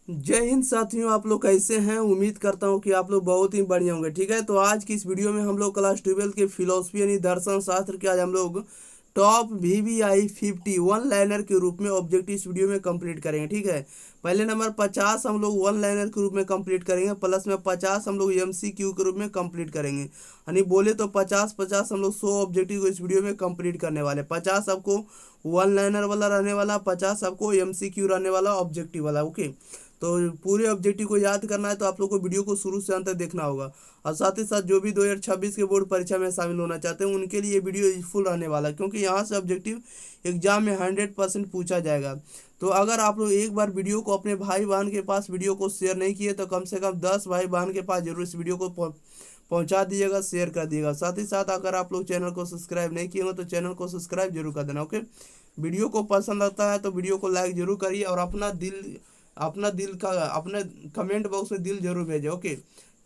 जय हिंद साथियों, आप लोग कैसे हैं। उम्मीद करता हूं कि आप लोग बहुत ही बढ़िया होंगे। ठीक है, तो आज की इस वीडियो में हम लोग क्लास 12 के फिलोसफी यानी दर्शन शास्त्र के आज हम लोग टॉप VVI 50 वन लाइनर के रूप में ऑब्जेक्टिव इस वीडियो में कंप्लीट करेंगे। ठीक है, पहले नंबर 50 हम लोग वन लाइनर के रूप में कंप्लीट करेंगे, प्लस में 50 हम लोग MCQ के रूप में कंप्लीट करेंगे। यानी बोले तो 50-50 हम लोग 100 ऑब्जेक्टिव को इस वीडियो में कंप्लीट करने वाले। 50 आपको वन लाइनर वाला रहने वाला, 50 आपको MCQ रहने वाला ऑब्जेक्टिव वाला। ओके, तो पूरे ऑब्जेक्टिव को याद करना है तो आप लोग को वीडियो को शुरू से अंत तक देखना होगा। और साथ ही साथ जो भी 2026 के बोर्ड परीक्षा में शामिल होना चाहते हैं उनके लिए ये वीडियो यूजफुल रहने वाला है, क्योंकि यहाँ से ऑब्जेक्टिव एग्जाम में 100% पूछा जाएगा। तो अगर आप लोग एक बार वीडियो को अपने भाई बहन के पास वीडियो को शेयर नहीं किए तो कम से कम 10 भाई बहन के पास जरूर इस वीडियो को पहुंचा दीजिएगा, शेयर कर दिएगा। साथ ही साथ अगर आप लोग चैनल को सब्सक्राइब नहीं किए हो तो चैनल को सब्सक्राइब जरूर कर देना। ओके, वीडियो को पसंद आता है तो वीडियो को लाइक जरूर करिए और अपना दिल का अपने कमेंट बॉक्स में दिल जरूर भेजें। ओके,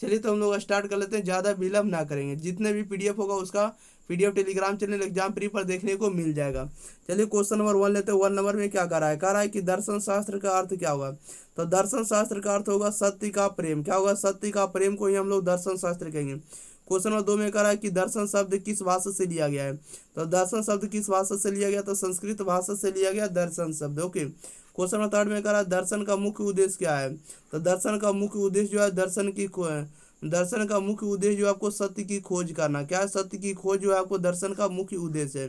चलिए तो हम लोग स्टार्ट कर लेते हैं, ज़्यादा विलम्ब ना करेंगे। जितने भी PDF होगा उसका PDF Telegram channel exam pre पर देखने को मिल जाएगा। चलिए क्वेश्चन नंबर 1 लेते हैं। 1 नंबर में क्या कह रहा है कि दर्शन शास्त्र का अर्थ क्या होगा। तो दर्शन शास्त्र का अर्थ होगा सत्य का प्रेम। क्या होगा? सत्य का प्रेम को ही हम लोग दर्शन शास्त्र कहेंगे। क्वेश्चन नंबर 2 में कह रहा है कि दर्शन शब्द किस भाषा से लिया गया है। तो दर्शन शब्द किस भाषा से लिया गया? तो संस्कृत भाषा से लिया गया दर्शन शब्द। ओके, क्वेश्चन नंबर 3 में कह रहा है दर्शन का मुख्य उद्देश्य क्या है। तो दर्शन का मुख्य उद्देश्य जो है दर्शन का मुख्य उद्देश्य जो आपको सत्य की खोज करना। क्या है? सत्य की खोज जो है आपको दर्शन का मुख्य उद्देश्य है।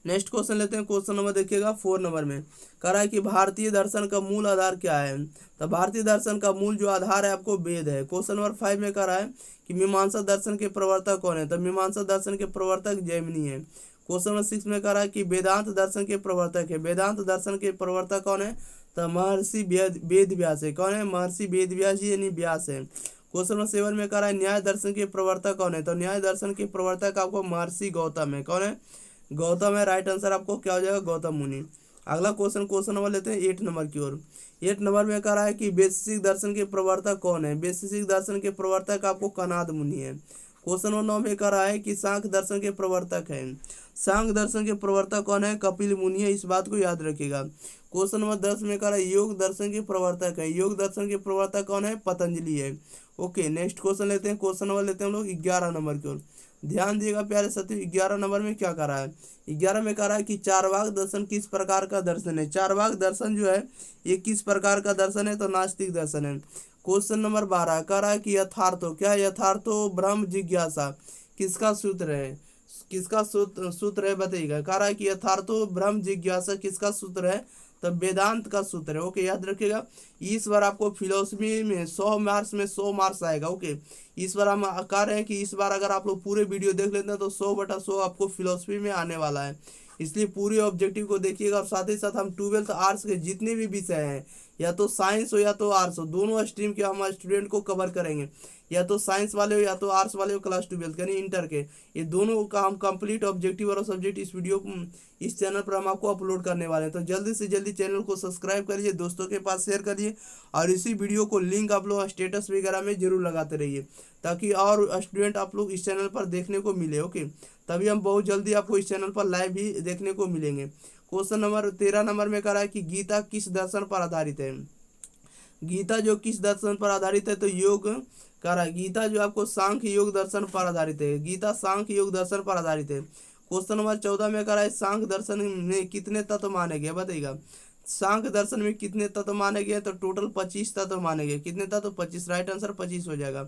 नेक्स्ट क्वेश्चन लेते हैं। क्वेश्चन नंबर देखिएगा 4 नंबर में कह रहा है कि भारतीय दर्शन का मूल आधार क्या है। तो भारतीय दर्शन का मूल जो आधार है आपको वेद है। क्वेश्चन नंबर 5 में कह रहा है कि मीमांसा दर्शन के प्रवर्तक कौन है। तो मीमांसा दर्शन के प्रवर्तक जैमिनी है। क्वेश्चन नंबर 6 में कह रहा है कि वेदांत दर्शन के प्रवर्तक है। वेदांत दर्शन के प्रवर्तक कौन है? तो महर्षि वेद व्यास है। कौन है? महर्षि वेद व्यास जी यानी व्यास है। क्वेश्चन नंबर 7 में कह रहा है न्याय दर्शन के प्रवर्तक कौन है। तो न्याय दर्शन के प्रवर्तक आपको महर्षि गौतम है। कौन है? गौतम है। राइट आंसर आपको क्या हो जाएगा? गौतम मुनि। अगला क्वेश्चन नंबर लेते हैं 8 नंबर की ओर। 8 नंबर में कह रहा है कि वैशेषिक दर्शन के प्रवर्तक कौन है। वैशेषिक दर्शन के प्रवर्तक आपको कनाद मुनि है। क्वेश्चन नंबर 9 में कह रहा है कि सांख्य दर्शन के प्रवर्तक है। सांख्य दर्शन के प्रवर्तक कौन है? कपिल मुनि है। इस बात को याद रखिएगा। क्वेश्चन नंबर 10 में कह रहा है योग दर्शन के प्रवर्तक है। योग दर्शन के प्रवर्तक कौन है? पतंजलि है। ओके, नेक्स्ट क्वेश्चन लेते हैं। क्वेश्चन नंबर लेते हैं हम लोग 11 नंबर की ओर। ध्यान दिएगा प्यारे साथियों, 11 नंबर में क्या कर रहा है। 11 में कह रहा है कि चारवाक दर्शन किस प्रकार का दर्शन है। चारवाक दर्शन जो है ये किस प्रकार का दर्शन है। तो नास्तिक दर्शन है। क्वेश्चन नंबर 12 कह रहा है कि यथार्थो, क्या यथार्थो ब्रह्म जिज्ञासा किसका सूत्र है। किसका सूत्र है बताइएगा। कह रहा है कि यथार्थो ब्रह्म जिज्ञासा किसका सूत्र है। तो वेदांत का सूत्र है। ओके, याद रखिएगा। इस बार आपको फिलोसफी में 100 मार्क्स में 100 मार्क्स आएगा। ओके, इस बार हम कह रहे हैं कि इस बार अगर आप लोग पूरे वीडियो देख लेते हैं तो 100/100 आपको फिलोसफी में आने वाला है। इसलिए पूरे ऑब्जेक्टिव को देखिएगा। और साथ ही साथ हम 12th आर्ट्स के जितने भी विषय हैं, या तो साइंस हो या तो आर्ट्स हो, दोनों स्ट्रीम के हम स्टूडेंट को कवर करेंगे। या तो साइंस वाले हो या तो आर्ट्स वाले हो, क्लास 12 यानी इंटर के, ये दोनों का हम कंप्लीट ऑब्जेक्टिव और सब्जेक्ट इस वीडियो इस चैनल पर हम आपको अपलोड करने वाले हैं। तो जल्दी से जल्दी चैनल को सब्सक्राइब करिए, दोस्तों के पास शेयर करिए और इसी वीडियो को लिंक आप लोग स्टेटस वगैरह में जरूर लगाते रहिए, ताकि और स्टूडेंट आप लोग इस चैनल पर देखने को मिले। ओके, तभी हम बहुत जल्दी आपको इस चैनल पर लाइव भी देखने को मिलेंगे। क्वेश्चन नंबर 13 नंबर में कह रहा है कि गीता किस दर्शन पर आधारित है। गीता जो किस दर्शन पर आधारित है। तो योग कह रहा है गीता जो आपको सांख्य योग दर्शन पर आधारित है। गीता सांख्य योग दर्शन पर आधारित है। क्वेश्चन नंबर 14 में कह रहा है सांख्य दर्शन में कितने तत्व माने गए बताइएगा। सांख्य दर्शन में कितने तत्व माने गए। तो टोटल 25 तत्व माने गए। कितने तत्व? 25। राइट आंसर 25 हो जाएगा।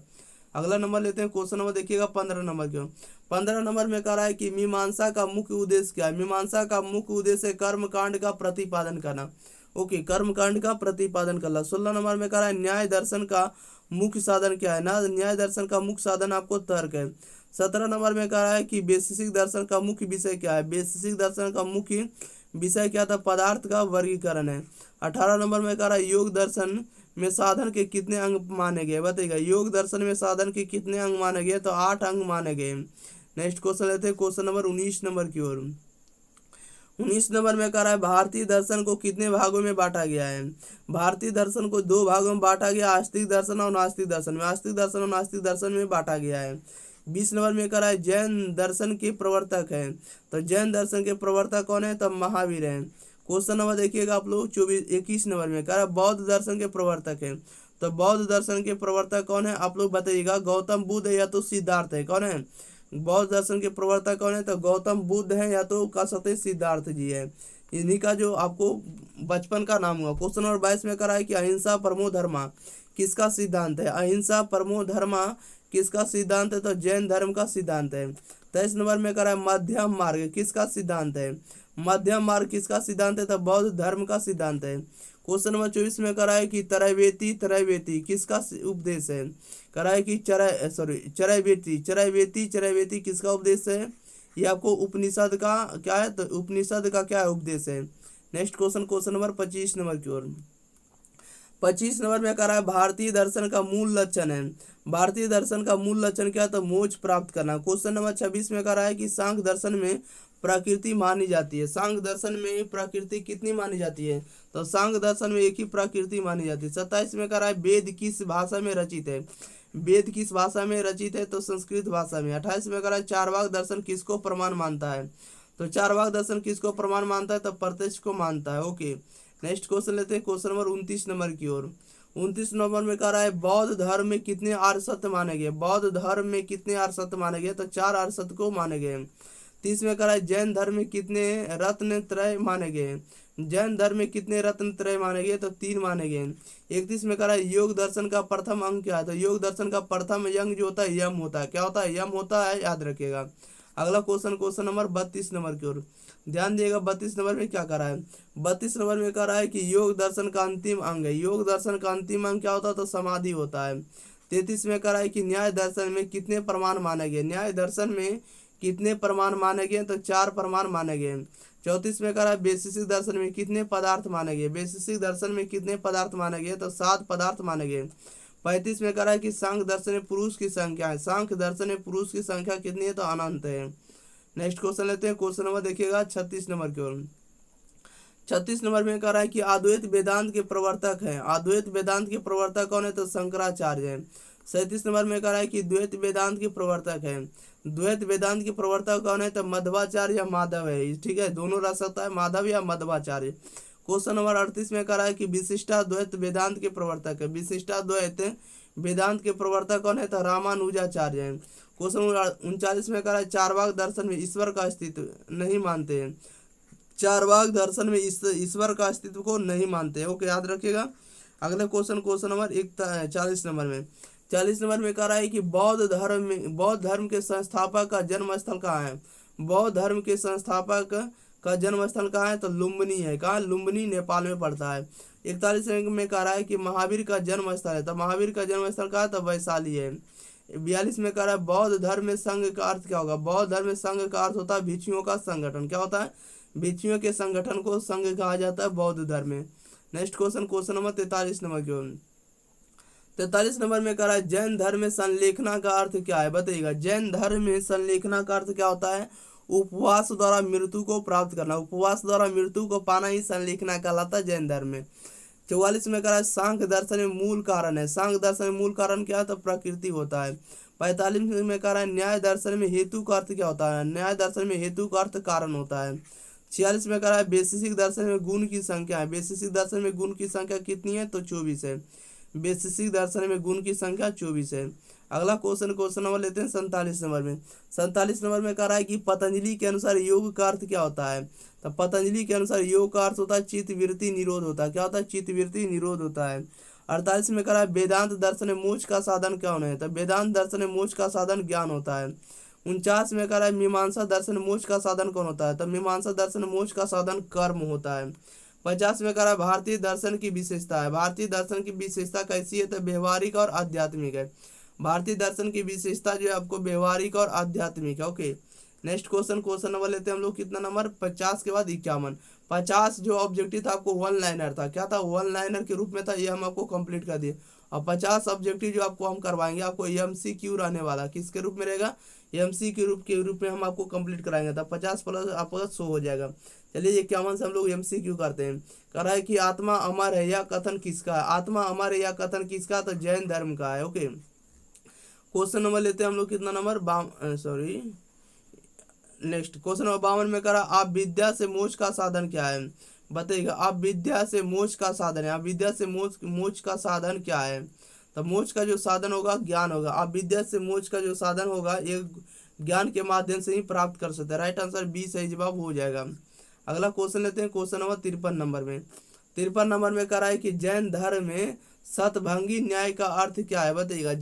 अगला नंबर लेते हैं। क्वेश्चन नंबर देखिएगा 15 नंबर क्यों। 15 नंबर में कह रहा है कि मीमांसा का मुख्य उद्देश्य क्या है। मीमांसा का मुख्य उद्देश्य कर्म कांड का प्रतिपादन करना। ओके, कर्म कांड का प्रतिपादन करना। 16 नंबर में कह रहा है न्याय दर्शन का मुख्य साधन क्या है ना। न्याय दर्शन का मुख्य साधन आपको तर्क है। 17 नंबर में कह रहा है कि वैशेषिक दर्शन का मुख्य विषय क्या है। वैशेषिक दर्शन का मुख्य विषय क्या था? पदार्थ का वर्गीकरण है। 18 नंबर में कह रहा है योग दर्शन में साधन के कितने अंग माने गए बताइएगा। योग दर्शन में साधन के कितने अंग माने गए। तो 8 अंग माने गए। नेक्स्ट क्वेश्चन लेते हैं। क्वेश्चन नंबर 19 नंबर की ओर। 19 नंबर में कह रहा है भारतीय दर्शन को कितने भागों में बांटा गया है। भारतीय दर्शन को 2 भागों में बांटा गया, आस्तिक दर्शन और नास्तिक दर्शन में। आस्तिक दर्शन और नास्तिक दर्शन में बांटा गया है। 20 नंबर में कह रहा है जैन दर्शन के प्रवर्तक है। तो जैन दर्शन के प्रवर्तक कौन है। तो महावीर है। क्वेश्चन नंबर देखिएगा आप लोग 21 नंबर में कह रहा है बौद्ध दर्शन के प्रवर्तक है। तो बौद्ध दर्शन के प्रवर्तक कौन है आप लोग बताइएगा, गौतम बुद्ध है या तो सिद्धार्थ है, कौन है बौद्ध दर्शन के प्रवर्तक कौन है? तो गौतम बुद्ध है या तो कह सकते हैं सिद्धार्थ जी है। इन्हीं का जो आपको बचपन का नाम हुआ। क्वेश्चन नंबर 22 में करा है कि अहिंसा परमो धर्मा किसका सिद्धांत है? अहिंसा परमो धर्मा किसका सिद्धांत है? तो जैन धर्म का सिद्धांत है। 23 नंबर में करा है मध्यम मार्ग किसका सिद्धांत है? मध्यम मार्ग किसका सिद्धांत है? तो बौद्ध धर्म का सिद्धांत है। क्वेश्चन नंबर 24 में करा है कि त्रैवेती किसका उपदेश है? करा है कि चरैवेती किसका उपदेश है? ये आपको उपनिषद का क्या है? तो उपनिषद का क्या उपदेश है। नेक्स्ट क्वेश्चन नंबर 25 नंबर की ओर। 25 नंबर में कह रहा है भारतीय दर्शन का मूल लक्षण है। भारतीय दर्शन का मूल लक्षण क्या है? तो मोक्ष प्राप्त करना। क्वेश्चन नंबर 26 में कह रहा है कि सांख्य दर्शन में प्रकृति मानी जाती है। सांख्य दर्शन में प्रकृति कितनी मानी जाती है? तो सांख्य दर्शन में एक ही प्रकृति मानी जाती है। 27 में कह रहा है वेद किस भाषा में रचित है? वेद किस भाषा में रचित है? तो संस्कृत भाषा में। 28 में कह रहा है चारवाक दर्शन किसको प्रमाण मानता है? तो चारवाक दर्शन किसको प्रमाण मानता है? तो प्रत्यक्ष को मानता है। ओके, नेक्स्ट क्वेश्चन लेते हैं क्वेश्चन नंबर 29 नंबर की ओर। 29 नंबर में कह रहा है बौद्ध धर्म में कितने आर्य सत्य माने गए? बौद्ध धर्म में कितने आर्य सत्य माने गए? तो 4 आर्य सत्य को माने गए। 30 में कह रहा है जैन धर्म में कितने रत्न त्रय माने गए? जैन धर्म में कितने रत्न त्रय माने गए? तो 3 माने गए। 31 में कह रहा है योग दर्शन का प्रथम अंग क्या है? तो योग दर्शन का प्रथम अंग जो होता है यम होता है। क्या होता है? यम होता है, याद रखिएगा। अगला क्वेश्चन नंबर 32 नंबर की ओर ध्यान दिएगा। 32 नंबर में क्या कर रहा है? 32 नंबर में कह रहा है कि योग दर्शन का अंतिम अंग है। योग दर्शन का अंतिम अंग क्या होता है? तो समाधि होता है। 33 में कह रहा है कि न्याय दर्शन में कितने प्रमाण माने गए? न्याय दर्शन में कितने प्रमाण माने गए? तो 4 प्रमाण माने गए। 34 में कह रहा है वैशेषिक दर्शन में कितने पदार्थ माने गए? वैशेषिक दर्शन में कितने पदार्थ माने गए? तो 7 पदार्थ माने गए। 35 में कह रहा है कि सांख्य दर्शन में पुरुष की संख्या है। सांख्य दर्शन में पुरुष की संख्या कितनी है? तो अनंत है। नेक्स्ट क्वेश्चन लेते हैं। क्वेश्चन नंबर देखिएगा 36 नंबर की ओर। 36 नंबर में कह रहा है कि अद्वैत वेदांत के प्रवर्तक है। अद्वैत वेदांत के प्रवर्तक कौन है? तो शंकराचार्य है। 37 नंबर में कह रहा है कि द्वैत वेदांत के प्रवर्तक है। द्वैत वेदांत के प्रवर्तक कौन है? तो मध्वाचार्य या माधव है। ठीक है, दोनों रह सकता है, माधव या मध्वाचार्य। क्वेश्चन नंबर 38 में कह रहा है कि विशिष्टाद्वैत वेदांत के प्रवर्तक है। विशिष्टाद्वैत वेदांत के प्रवर्तक कौन है? तो रामानुजाचार्य है। क्वेश्चन नंबर 39 में कह रहा है चारवाक दर्शन में ईश्वर का अस्तित्व नहीं मानते हैं। चारवाक दर्शन में ईश्वर का अस्तित्व को नहीं मानते हैं। ओके, याद रखिएगा। अगला क्वेश्चन नंबर 40 नंबर में 40 नंबर में कह रहा है कि बौद्ध धर्म के संस्थापक का जन्म स्थल कहाँ है? बौद्ध धर्म के संस्थापक का जन्म स्थल कहाँ है? तो लुम्बिनी है। कहाँ? लुम्बिनी नेपाल में पड़ता है। 41 में कह रहा है कि महावीर का जन्म स्थल है। तो महावीर का जन्म स्थल कहाँ है? तो वैशाली है। 42 में कह रहा है बौद्ध धर्म में संघ का अर्थ क्या होगा? बौद्ध धर्म में संघ का अर्थ होता है भिक्षुओं का संगठन। क्या होता है? भिक्षुओं के संगठन को संघ कहा जाता है बौद्ध धर्म में। नेक्स्ट क्वेश्चन नंबर 43 नंबर की ओर। 43 नंबर में कह रहा है जैन धर्म में संलेखना का अर्थ क्या है? बताइएगा। जैन धर्म में संलेखना का अर्थ क्या होता है? उपवास द्वारा मृत्यु को प्राप्त करना। उपवास द्वारा मृत्यु को पाना ही संलेखना कहलाता है जैन धर्म में। 44 में कह रहा है सांख्य दर्शन में मूल कारण है। सांख्य दर्शन में मूल कारण क्या है? तो प्रकृति होता है। 45 में कह रहा है न्याय दर्शन में हेतु का अर्थ क्या होता है? न्याय दर्शन में हेतु का अर्थ कारण होता है। 46 में कह रहा है वैशेषिक दर्शन में गुण की संख्या है। वैशेषिक दर्शन में गुण की संख्या कितनी है? तो 24 है। वैशेषिक दर्शन में गुण की संख्या 24 है। अगला क्वेश्चन नंबर लेते हैं 47 नंबर में। 47 नंबर में कह रहा है कि पतंजलि के अनुसार योग का अर्थ क्या होता है? तो पतंजलि के अनुसार योग का अर्थ होता है चित्तवृत्ति निरोध होता है। क्या होता है? चित्तवृत्ति निरोध होता है। 48 में कह रहा है वेदांत दर्शन में मोक्ष का साधन कौन है? तो वेदांत दर्शन में मोक्ष का साधन ज्ञान होता है। 49 में कह रहा है मीमांसा दर्शन मोक्ष का साधन कौन होता है? तो मीमांसा दर्शन मोक्ष का साधन कर्म होता है। 50 में कह रहा है भारतीय दर्शन की विशेषता है। भारतीय दर्शन की विशेषता कैसी है? तो व्यवहारिक और आध्यात्मिक है। भारतीय दर्शन की विशेषता जो है आपको व्यवहारिक और आध्यात्मिक है। ओके, नेक्स्ट क्वेश्चन नंबर लेते हैं हम लोग। कितना नंबर? 50 के बाद 51। 50 जो ऑब्जेक्टिव था आपको वन लाइनर था। क्या था? वन लाइनर के रूप में था। ये हम आपको कंप्लीट कर दिए। और 50 ऑब्जेक्टिव जो आपको हम करवाएंगे आपको MCQ रहने वाला। किसके रूप में रहेगा? MC के रूप में हम आपको कंप्लीट कराएंगे। तो 50 प्लस आपका 100 हो जाएगा। चलिए 51 से हम लोग MCQ करते हैं। कह रहा है कि आत्मा अमर है, यह कथन किसका है? आत्मा अमर है, यह कथन किसका? तो जैन धर्म का है। ओके, क्वेश्चन नंबर लेते हैं हम लोग। कितना नंबर? नेक्स्ट क्वेश्चन नंबर 52 में कह रहा आप विद्या से मोक्ष का साधन क्या है? बताइएगा। अविद्या से मोक्ष का साधन है, अविद्या से मोक्ष का साधन क्या है? तो मोक्ष का जो साधन होगा ज्ञान होगा। अविद्या से मोक्ष का जो साधन होगा ये ज्ञान के माध्यम से ही प्राप्त कर सकते हैं। राइट आंसर बी सही जवाब हो जाएगा। अगला क्वेश्चन लेते हैं, क्वेश्चन नंबर 53 नंबर में। 53 नंबर में कह रहा है कि जैन धर्म में शतभंगी न्याय का अर्थ क्या है? बताइएगा।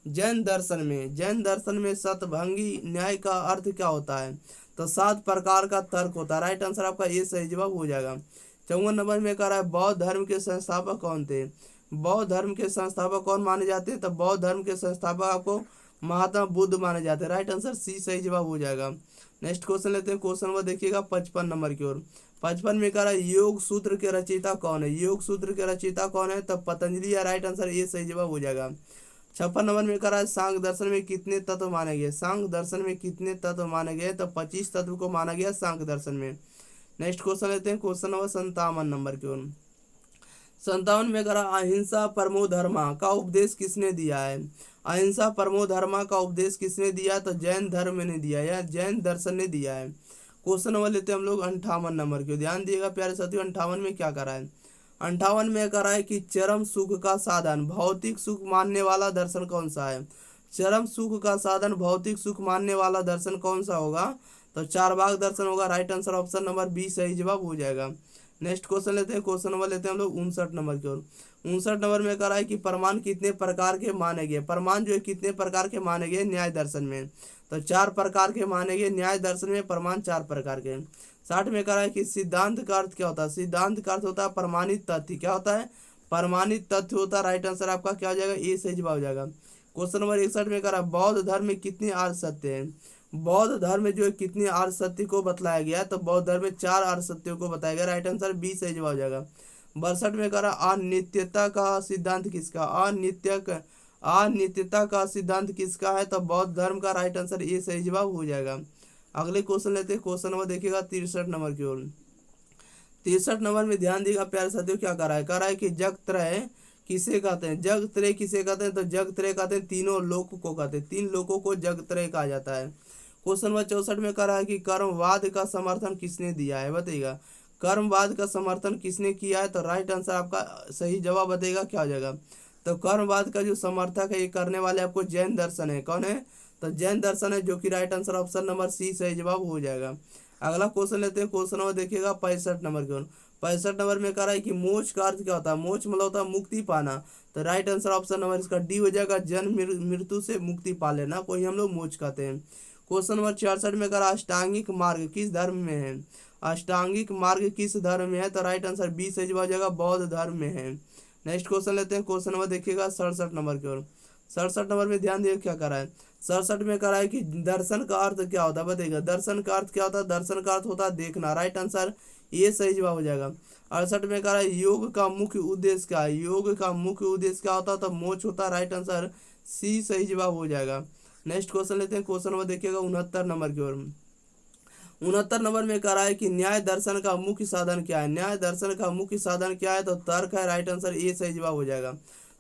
जैन दर्शन में शतभंगी न्याय का अर्थ क्या होता है? तो 7 प्रकार का तर्क होता है। राइट आंसर आपका ये सही जवाब हो जाएगा। 54 नंबर में कह रहा है बौद्ध धर्म के संस्थापक कौन थे? बौद्ध धर्म के संस्थापक कौन माने जाते हैं? तो बौद्ध धर्म के संस्थापक आपको महात्मा बुद्ध माने जाते हैं। राइट आंसर सी सही जवाब हो जाएगा। नेक्स्ट क्वेश्चन लेते हैं, क्वेश्चन नंबर देखिएगा 55 नंबर की ओर। 55 में कह रहा है योग सूत्र के रचयिता कौन है? योग सूत्र के रचयिता कौन है? तब पतंजलि या राइट आंसर ये सही जवाब हो जाएगा। 56 नंबर में कह रहा है सांख्य दर्शन में कितने तत्व माने गए? सांख्य दर्शन में कितने तत्व माने गए? तो 25 तत्व को माना गया सांख्य दर्शन में। नेक्स्ट क्वेश्चन लेते हैं, क्वेश्चन नंबर 57 नंबर की ओर। 57 में कह रहा अहिंसा परमो धर्मा का उपदेश किसने दिया है? अहिंसा परमो धर्मा का उपदेश किसने दिया? तो जैन धर्म ने दिया या जैन दर्शन ने दिया है। क्वेश्चन नंबर लेते हैं हम लोग 58 नंबर की। ध्यान दिएगा प्यारे साथियों, 58 में क्या करा है? 58 में करा है कि चरम सुख का साधन भौतिक सुख मानने वाला दर्शन कौन सा है? चरम सुख का साधन भौतिक सुख मानने वाला दर्शन कौन सा होगा? तो चारवाक दर्शन होगा। Right answer option number B सही जवाब हो जाएगा। नेक्स्ट क्वेश्चन लेते हैं, क्वेश्चन नंबर लेते हैं हम लोग 59 नंबर की ओर। 59 नंबर में कह रहा है कि प्रमाण कितने प्रकार के माने गए? प्रमाण जो है कितने प्रकार के माने गए न्याय दर्शन में? तो 4 प्रकार के माने गए न्याय दर्शन में, प्रमाण 4 प्रकार के। 60 में कह रहा है कि सिद्धांत का अर्थ क्या होता है? सिद्धांत का अर्थ होता है प्रमाणित तथ्य। क्या होता है? प्रमाणित तथ्य होता है। राइट आंसर आपका क्या हो जाएगा? ए सही जवाब हो जाएगा। क्वेश्चन नंबर 61 में कह रहा है बौद्ध धर्म में कितने आर्य सत्य हैं? बौद्ध धर्म में जो है कितने आर्य सत्य को बतलाया गया? तो बौद्ध धर्म में 4 आर्य सत्यों को बताया गया। राइट आंसर बी सही जवाब हो जाएगा। 62 में कह रहा अनित्यता का सिद्धांत किसका? अनित्यता का सिद्धांत किसका है? तो बौद्ध धर्म का। राइट आंसर ए सही जवाब हो जाएगा। अगले क्वेश्चन लेते हैं, क्वेश्चन नंबर देखिएगा 63 नंबर की ओर। 63 नंबर में ध्यान दिएगा प्यारे साथियों, क्या कर रहा है? कह रहा है कि जग त्रय किसे कहते हैं? जग त्रय किसे कहते हैं? तो जग त्रय कहते हैं तीनों लोक को कहते हैं। 3 लोकों को जग त्रय कहा जाता है। क्वेश्चन नंबर 64 में कह रहा है कि कर्मवाद का समर्थन किसने दिया है? बताइएगा। कर्मवाद का समर्थन किसने किया है? तो राइट आंसर आपका सही जवाब बताइएगा क्या हो जाएगा? तो कर्मवाद का जो समर्थक है ये करने वाले आपको जैन दर्शन है। कौन है? तो जैन दर्शन है, जो कि right answer option number C सही जवाब हो जाएगा। अगला क्वेश्चन लेते हैं, क्वेश्चन नंबर देखिएगा 65 नंबर की ओर। 65 नंबर में कह रहा है कि मोक्ष का अर्थ क्या होता है? मोक्ष मतलब होता है मुक्ति पाना। तो राइट आंसर ऑप्शन नंबर इसका डी हो जाएगा। जन्म मृत्यु से मुक्ति पा लेना को ही हम लोग मोक्ष कहते हैं। क्वेश्चन नंबर 66 में कह रहा अष्टांगिक मार्ग किस धर्म में है? अष्टांगिक मार्ग किस धर्म में है? तो राइट आंसर बी सही जवाब हो जाएगा, बौद्ध धर्म में है। नेक्स्ट क्वेश्चन लेते हैं, क्वेश्चन नंबर देखिएगा 67 नंबर की ओर। 67 नंबर में ध्यान दिए क्या कर रहा है? 67 में कह रहा है कि दर्शन का अर्थ क्या होता है? बताइएगा। दर्शन का अर्थ क्या होता है? दर्शन का अर्थ होता है देखना। राइट आंसर ये सही जवाब हो जाएगा। 68 में कह रहा है योग का मुख्य उद्देश्य क्या है? योग का मुख्य उद्देश्य क्या होता है? तो मोक्ष होता है। राइट आंसर सी सही जवाब हो जाएगा। नेक्स्ट क्वेश्चन लेते हैं, क्वेश्चन नंबर देखिएगा 69 नंबर की ओर। 69 नंबर में कह रहा है कि न्याय दर्शन का मुख्य साधन क्या है? न्याय दर्शन का मुख्य साधन क्या है? तो तर्क है। राइट आंसर ए सही जवाब हो जाएगा।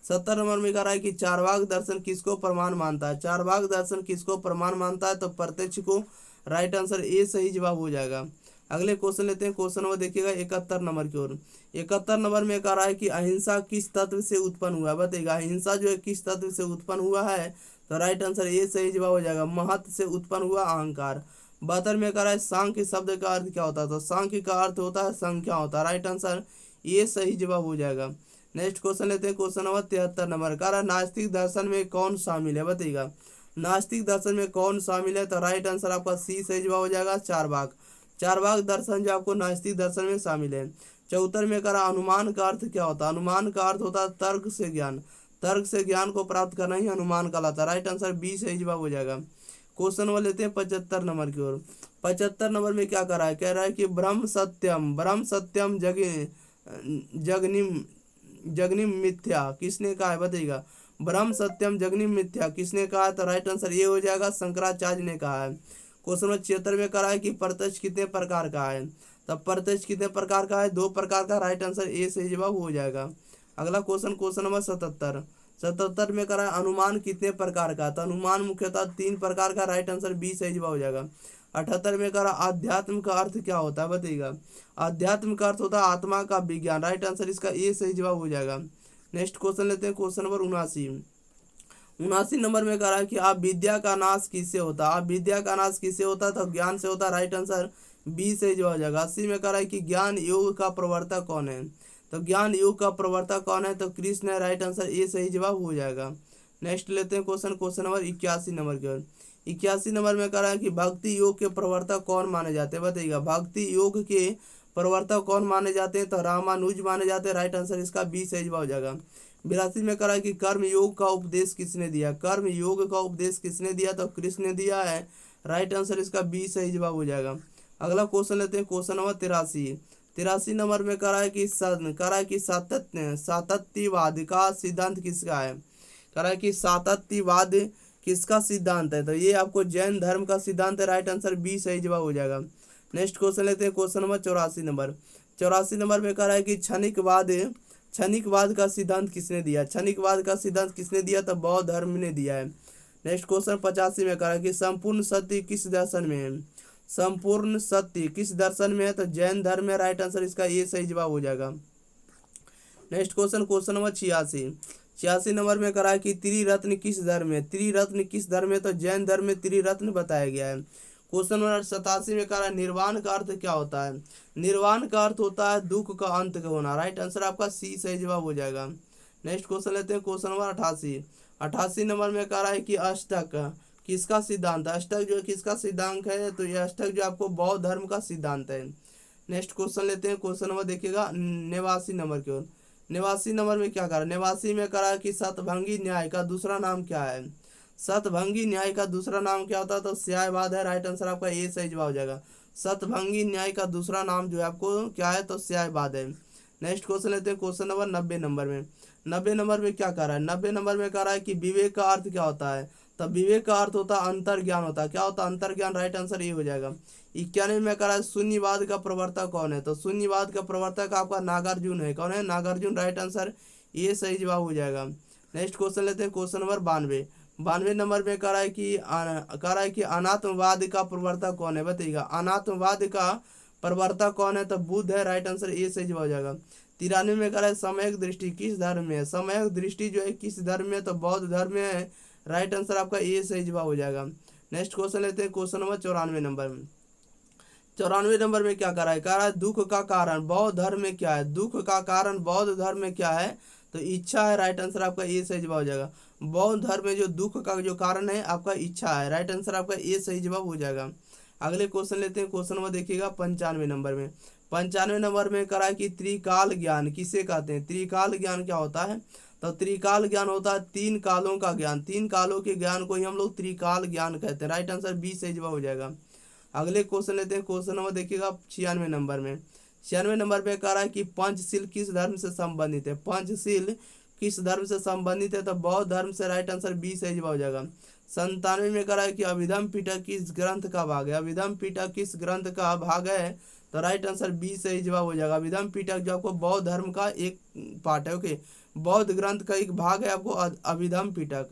70 नंबर में कह रहा है कि चारवाक दर्शन किसको प्रमाण मानता है? चारवाक दर्शन किसको प्रमाण मानता है? तो प्रत्यक्ष को। राइट आंसर ए सही जवाब हो जाएगा। अगले क्वेश्चन लेते हैं, क्वेश्चन नंबर देखिएगा 71 नंबर की ओर। 71 नंबर में कह रहा है कि अहिंसा किस तत्व से उत्पन्न हुआ है? बताइएगा। अहिंसा जो है किस तत्व से उत्पन्न हुआ है? तो राइट आंसर ए सही जवाब हो जाएगा, महत्व से उत्पन्न हुआ अहंकार। 72 में कह रहा है सांख्य शब्द का अर्थ क्या होता है? तो सांख्य का अर्थ होता है संख्या होता है। राइट आंसर ये सही जवाब हो जाएगा। नेक्स्ट क्वेश्चन लेते हैं, क्वेश्चन नंबर 73 नंबर। कह रहा है नास्तिक दर्शन में कौन शामिल है? बताइएगा। नास्तिक दर्शन में कौन शामिल है? तो राइट आंसर आपका सी सही जवाब हो जाएगा, चारवाक। चारवाक दर्शन जो आपको नास्तिक दर्शन में शामिल है। 74 में कह रहा अनुमान का अर्थ क्या होता है? अनुमान का अर्थ होता है तर्क से ज्ञान। तर्क से ज्ञान को प्राप्त करना ही अनुमान कहलाता है। राइट आंसर बी सही जवाब हो जाएगा। क्वेश्चन नंबर लेते हैं 75 नंबर की ओर। 75 नंबर में क्या कर रहा है? कह रहा है कि ब्रह्म सत्यम जगनिम जगनिम मिथ्या किसने कहा है? बताइएगा। ब्रह्म सत्यम जगनिम मिथ्या किसने कहा है? तो राइट आंसर ये हो जाएगा, शंकराचार्य ने कहा है। क्वेश्चन नंबर 76 में कह रहा है कि प्रत्यक्ष कितने प्रकार का है? तब प्रत्यक्ष कितने प्रकार का है? 2 प्रकार का। राइट आंसर ए सही जवाब हो जाएगा। अगला क्वेश्चन, क्वेश्चन नंबर 77 में कह रहा है अनुमान कितने प्रकार का? तो अनुमान मुख्यतः 3 प्रकार का। राइट आंसर बी सही जवाब हो जाएगा। 78 में करा आध्यात्म का अर्थ क्या होता है बताइएगा। आध्यात्म का अर्थ होता है आत्मा का विज्ञान। राइट आंसर इसका ए सही जवाब हो जाएगा। नेक्स्ट क्वेश्चन लेते हैं, क्वेश्चन नंबर 79 नंबर में कह रहा है कि आप विद्या का नाश किससे होता है। आप विद्या का नाश किससे होता है, तो ज्ञान से होता है। राइट आंसर बी सही जवाब हो जाएगा। 80 में कह रहा है कि ज्ञान योग का प्रवर्तक कौन है, तो ज्ञान योग का प्रवर्तक कौन है, तो कृष्ण है। राइट आंसर ए सही जवाब हो जाएगा। नेक्स्ट लेते हैं क्वेश्चन नंबर 81 नंबर की ओर। 81 नंबर में कह रहा है कि भक्ति योग के प्रवर्तक कौन माने जाते हैं बताइएगा। भक्ति योग के प्रवर्तक कौन माने जाते हैं, तो रामानुज माने जाते हैं। राइट आंसर इसका बी सही जवाब हो जाएगा। 82 में कह रहा है कि कर्म योग का उपदेश किसने दिया। कर्म योग का उपदेश किसने दिया, तो कृष्ण ने दिया है। राइट आंसर इसका बी सही जवाब हो जाएगा। अगला क्वेश्चन लेते हैं, क्वेश्चन नंबर 83 नंबर में कह रहा है कि सातत्यवाद का सिद्धांत किसका है। कह रहा है कि सातत्यवाद किसका सिद्धांत है, तो ये आपको जैन धर्म का सिद्धांत है। राइट आंसर बी सही जवाब हो जाएगा। नेक्स्ट क्वेश्चन लेते हैं, क्वेश्चन नंबर 84 नंबर में कह रहा है कि क्षणिकवाद का सिद्धांत किसने दिया। क्षणिकवाद का सिद्धांत किसने दिया, तो बौद्ध धर्म ने दिया है। नेक्स्ट क्वेश्चन 85 में कह रहा है कि संपूर्ण सत्य किस दर्शन में है। संपूर्ण सत्य किस दर्शन में है, तो जैन धर्म में। राइट आंसर इसका ये सही जवाब हो जाएगा। नेक्स्ट क्वेश्चन नंबर 86 नंबर में कह रहा है कि त्रिरत्न किस धर्म में। त्रिरत्न किस धर्म में, तो जैन धर्म में त्रिरत्न बताया गया है। क्वेश्चन नंबर 87 में कह रहा है निर्वाण का अर्थ क्या होता है। निर्वाण का अर्थ होता है दुख का अंत का होना। राइट आंसर आपका सी सही जवाब हो जाएगा। नेक्स्ट क्वेश्चन लेते हैं, क्वेश्चन नंबर 88 नंबर में कह रहा है कि अष्टक किसका सिद्धांत है। अष्टक जो किसका सिद्धांत है, तो यह अष्टक जो आपको बौद्ध धर्म का सिद्धांत है। नेक्स्ट क्वेश्चन लेते हैं, क्वेश्चन नंबर देखिएगा 89 नंबर की ओर। 89 नंबर में क्या करा, 89 में करा कि शतभंगी न्याय का दूसरा नाम क्या है। शतभंगी न्याय का दूसरा नाम क्या होता है, तो स्यायवाद है। राइट आंसर आपका ए सही जवाब हो जाएगा। शतभंगी न्याय का दूसरा नाम जो है आपको क्या है, तो स्यायवाद है। नेक्स्ट क्वेश्चन लेते हैं, क्वेश्चन नंबर 90 नंबर में। 90 नंबर में क्या कर रहा है, 90 नंबर में कह रहा है कि विवेक का अर्थ क्या होता है, तब विवेक का अर्थ होता है अंतर ज्ञान होता है। क्या होता है, अंतर ज्ञान। राइट आंसर ये हो जाएगा। 91 में कह रहा है शून्यवाद का प्रवर्तक कौन है, तो शून्यवाद का प्रवर्तक आपका नागार्जुन है। कौन है, नागार्जुन। राइट आंसर ये सही जवाब हो जाएगा। नेक्स्ट क्वेश्चन लेते हैं, क्वेश्चन नंबर 92 नंबर में कह रहा है कि अनात्मवाद का प्रवर्तक कौन है बताइएगा। अनात्मवाद का प्रवर्तक कौन है, तो बुद्ध है। राइट आंसर ये सही जवाब हो जाएगा। 93 में कह रहा है समयक दृष्टि किस धर्म में है। समयक दृष्टि जो है किस धर्म में, तो बौद्ध धर्म में है। राइट आंसर आपका ये सही जवाब हो जाएगा। नेक्स्ट क्वेश्चन लेते हैं, क्वेश्चन नंबर 94 नंबर में। 94 नंबर में क्या कह रहा है दुख का कारण बौद्ध धर्म में क्या है। दुख का कारण बौद्ध धर्म में क्या है, तो इच्छा है। राइट आंसर आपका ये सही जवाब हो जाएगा। बौद्ध धर्म में जो दुख का जो कारण है आपका इच्छा है। राइट आंसर आपका ये सही जवाब हो जाएगा। अगले क्वेश्चन लेते हैं, क्वेश्चन नंबर देखिएगा 95 नंबर में। 95 नंबर में कह रहा है कि त्रिकाल ज्ञान किसे कहते हैं। त्रिकाल ज्ञान क्या होता है, तो त्रिकाल ज्ञान होता है तीन कालों का ज्ञान। तीन कालों के ज्ञान को ही हम लोग त्रिकाल ज्ञान कहते हैं। राइट आंसर बी सही जवाब हो जाएगा। अगले क्वेश्चन लेते हैं, क्वेश्चन नंबर देखिएगा 96 नंबर में। 96 नंबर में कह रहा है कि पंचशील किस धर्म से संबंधित है। पंचशील किस धर्म से संबंधित है, तो बौद्ध धर्म से। राइट आंसर बी सही जवाब हो जाएगा। 97 में कह रहा है कि अभिधम पिटक किस ग्रंथ का भाग है। अभिधम पिटक किस ग्रंथ का भाग है, तो राइट आंसर बी सही जवाब हो जाएगा। अभिधम पिटक जो आपको बौद्ध धर्म का एक पार्ट है। ओके, बौद्ध ग्रंथ का एक भाग है आपको अभिधम पिटक।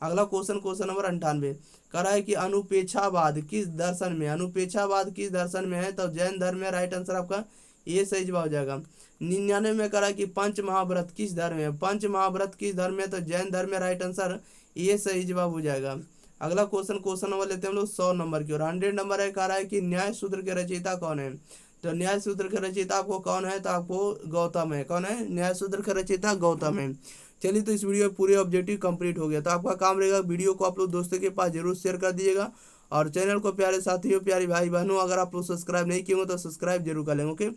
अगला क्वेश्चन, क्वेश्चन नंबर 98 कह रहा है कि अनुपेक्षावाद किस दर्शन में। अनुपेक्षावाद किस दर्शन में है, तो जैन धर्म में। राइट आंसर आपका ये सही जवाब हो जाएगा। 99 में कह रहा है कि पंच महाव्रत किस धर्म में। पंच महाव्रत किस धर्म में, तो जैन धर्म में। राइट आंसर ये सही जवाब हो जाएगा। अगला क्वेश्चन, क्वेश्चन नंबर लेते हैं हम लोग 100 नंबर की और 100 नंबर है। कह रहा है कि न्याय सूत्र के रचयिता कौन है, तो न्याय सूत्र के रचयिता आपको कौन है, तो आपको गौतम है। कौन है, न्याय सूत्र के रचयिता गौतम है। चलिए, तो इस वीडियो में पूरे ऑब्जेक्टिव कंप्लीट हो गया। तो आपका काम रहेगा वीडियो को आप लोग दोस्तों के पास जरूर शेयर कर दीजिएगा और चैनल को प्यारे साथियों, प्यारी भाई बहनों, अगर आप लोग सब्सक्राइब नहीं किए हो तो सब्सक्राइब जरूर कर लेंगे। ओके,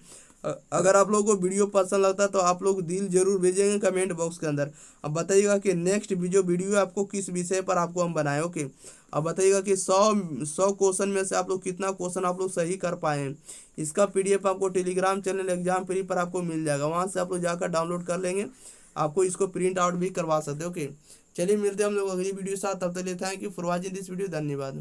अगर आप लोगों को वीडियो पसंद लगता है तो आप लोग दिल जरूर भेजेंगे कमेंट बॉक्स के अंदर। अब बताइएगा कि नेक्स्ट वीडियो आपको किस विषय पर आपको हम बनाए। ओके, अब बताइएगा कि 100 क्वेश्चन में से आप लोग कितना क्वेश्चन आप लोग सही कर पाए हैं। इसका PDF आपको टेलीग्राम चैनल एग्जाम फ्री पर आपको मिल जाएगा, वहाँ से आप लोग जाकर डाउनलोड कर लेंगे। आपको इसको प्रिंट आउट भी करवा सकते हैं। ओके, चलिए मिलते हैं हम लोग अगली वीडियो के साथ। तब तक के लिए thank you for watching this video. धन्यवाद।